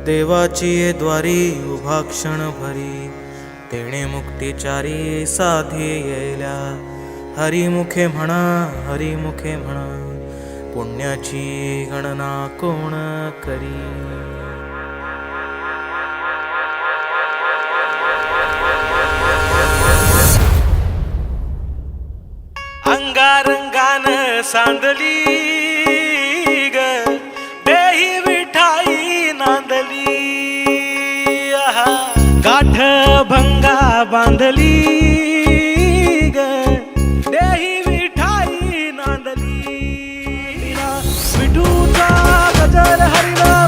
देवाची ये द्वारी उभा क्षण भरी, तेणे मुक्तिचारी साधी येल्या. हरिमुखे म्हणा, हरिमुखे म्हणा, पुण्याची गणना कोण करी. अंगारंगान सांडली ग, देही विठाई नांदली. आहा, गाठ भंगा बांधली ग, देही विठाई नांदली. विठूचा गजर हरिला